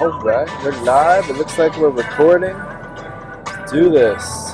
Alright, we're live. It looks like we're recording. Let's do this.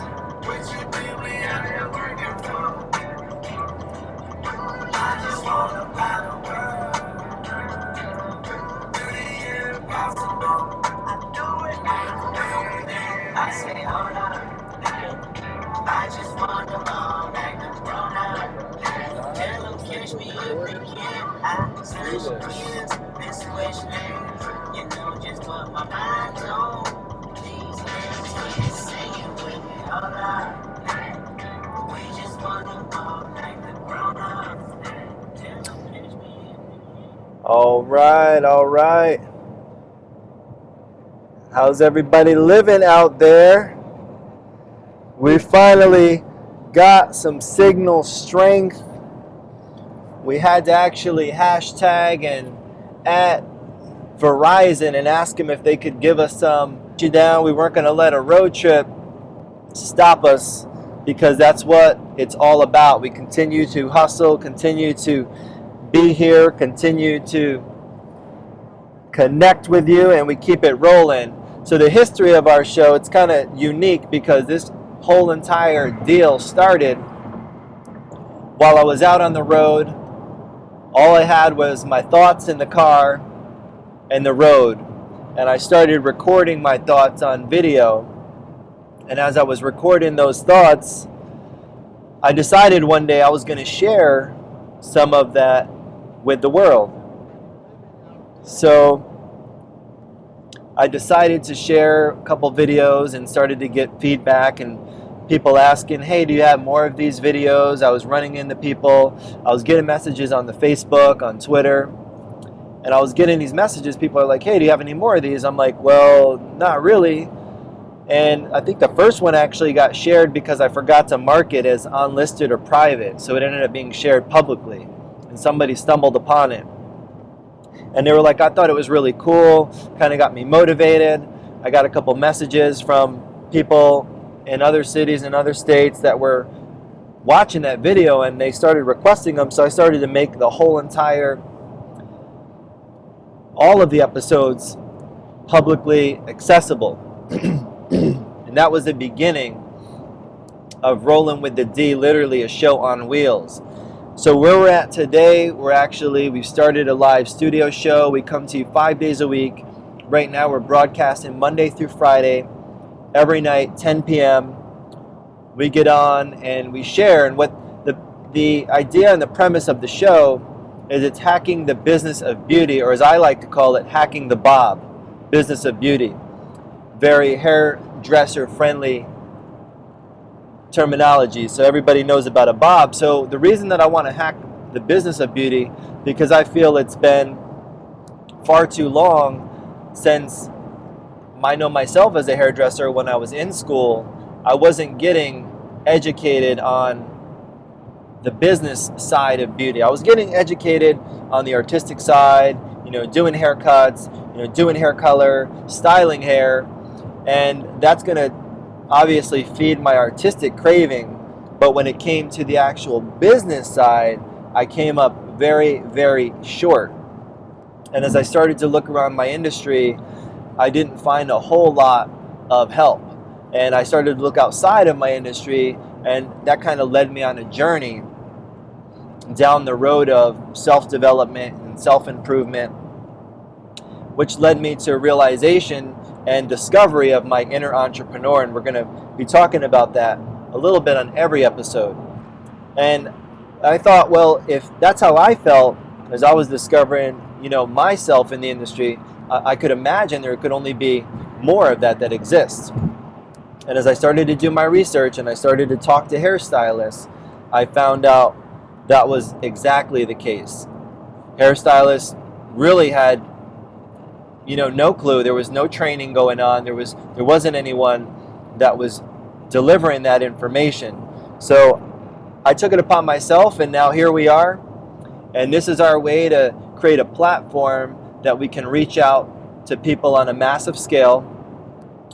All right. How's everybody living out there? We finally got some signal strength. We had to actually hashtag and at Verizon and ask them if they could give us some down. We weren't going to let a road trip stop us because that's what it's all about. We continue to hustle, continue to be here, continue to connect with you, and we keep it rolling. So the history of our show, it's kind of unique because this whole entire deal started while I was out on the road. All I had was my thoughts in the car and the road, and I started recording my thoughts on video. And as I was recording those thoughts, I decided one day I was going to share some of that with the world. So I decided to share a couple videos and started to get feedback and people asking, hey, do you have more of these videos? I was running into people. I was getting messages on the Facebook, on Twitter, and I was getting these messages. People are like, hey, do you have any more of these? I'm like, well, not really. And I think the first one actually got shared because I forgot to mark it as unlisted or private. So it ended up being shared publicly. And somebody stumbled upon it. And they were like, I thought it was really cool. Kind of got me motivated. I got a couple messages from people in other cities and other states that were watching that video, and they started requesting them. So I started to make the whole entire, all of the episodes publicly accessible. And that was the beginning of Rolling with the D, literally a show on wheels. So where we're at today, we've started a live studio show. We come to you 5 days a week. Right now we're broadcasting Monday through Friday, every night, 10 p.m. We get on and we share. And what the idea and the premise of the show is, it's hacking the business of beauty, or as I like to call it, hacking the bob, business of beauty. Very hairdresser friendly terminology, so everybody knows about a bob. So the reason that I want to hack the business of beauty, because I feel it's been far too long since I know myself as a hairdresser. When I was in school, I wasn't getting educated on the business side of beauty. I was getting educated on the artistic side, doing haircuts, doing hair color, styling hair, and that's going to obviously feed my artistic craving. But when it came to the actual business side, I came up very, very short. And as I started to look around my industry, I didn't find a whole lot of help. And I started to look outside of my industry, and that kind of led me on a journey down the road of self-development and self-improvement, which led me to realization and discovery of my inner entrepreneur. And we're going to be talking about that a little bit on every episode. And I thought, well, if that's how I felt as I was discovering, myself in the industry, I could imagine there could only be more of that exists. And as I started to do my research and I started to talk to hairstylists, I found out that was exactly the case. Hairstylists really had no clue. There was no training going on. There wasn't anyone that was delivering that information. So I took it upon myself, and now here we are. And this is our way to create a platform that we can reach out to people on a massive scale,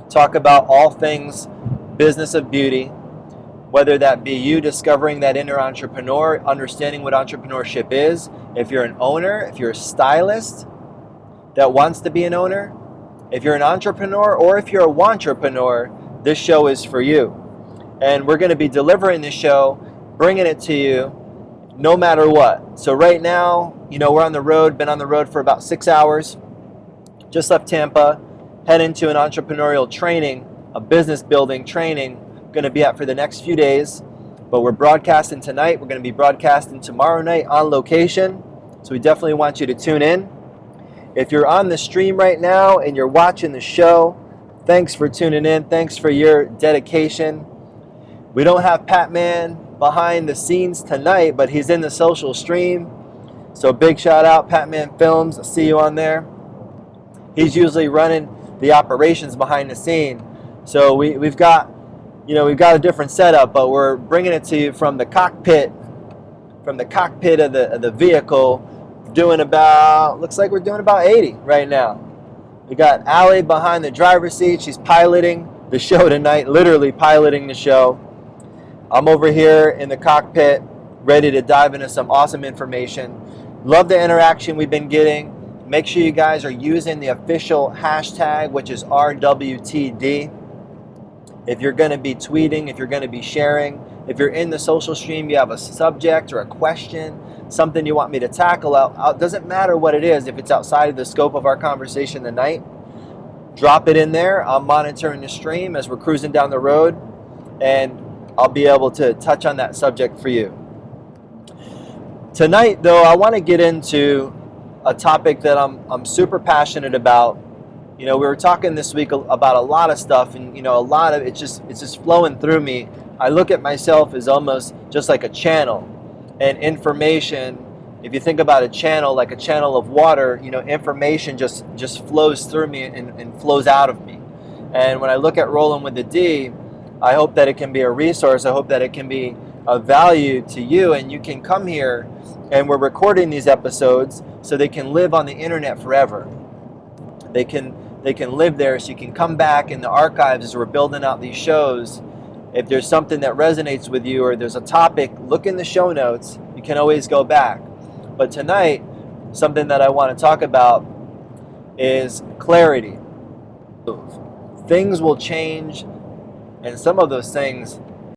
talk about all things business of beauty, whether that be you discovering that inner entrepreneur, understanding what entrepreneurship is, if you're an owner, if you're a stylist that wants to be an owner, If you're an entrepreneur or if you're a wantrepreneur, this show is for you. And we're going to be delivering this show, bringing it to you no matter what. So right now, we're on the road, been on the road for about 6 hours, just left Tampa, heading to an entrepreneurial training, a business building training, going to be at for the next few days. But we're broadcasting tonight. We're going to be broadcasting tomorrow night on location. So we definitely want you to tune in. If you're on the stream right now and you're watching the show, thanks for tuning in. Thanks for your dedication. We don't have Patman behind the scenes tonight, but he's in the social stream. So big shout out, Patman Films. I see you on there. He's usually running the operations behind the scene. So we've got a different setup, but we're bringing it to you from the cockpit of the vehicle. Looks like we're doing about 80 right now. We got Allie behind the driver's seat. She's piloting the show tonight, literally piloting the show. I'm over here in the cockpit, ready to dive into some awesome information. Love the interaction we've been getting. Make sure you guys are using the official hashtag, which is RWTD. If you're going to be tweeting, if you're going to be sharing, if you're in the social stream, you have a subject or a question, something you want me to tackle out, doesn't matter what it is. If it's outside of the scope of our conversation tonight, drop it in there. I'm monitoring the stream as we're cruising down the road, and I'll be able to touch on that subject for you. Tonight, though, I want to get into a topic that I'm super passionate about. We were talking this week about a lot of stuff, and a lot of it's just flowing through me. I look at myself as almost just like a channel, and information. If you think about a channel, like a channel of water, information just flows through me and flows out of me. And when I look at Rolling with the D, I hope that it can be a resource. I hope that it can be of value to you, and you can come here, and we're recording these episodes so they can live on the internet forever. They can live there, so you can come back in the archives as we're building out these shows. If there's something that resonates with you, or there's a topic, look in the show notes. You can always go back. But tonight, something that I want to talk about is clarity. Things will change, and some of those things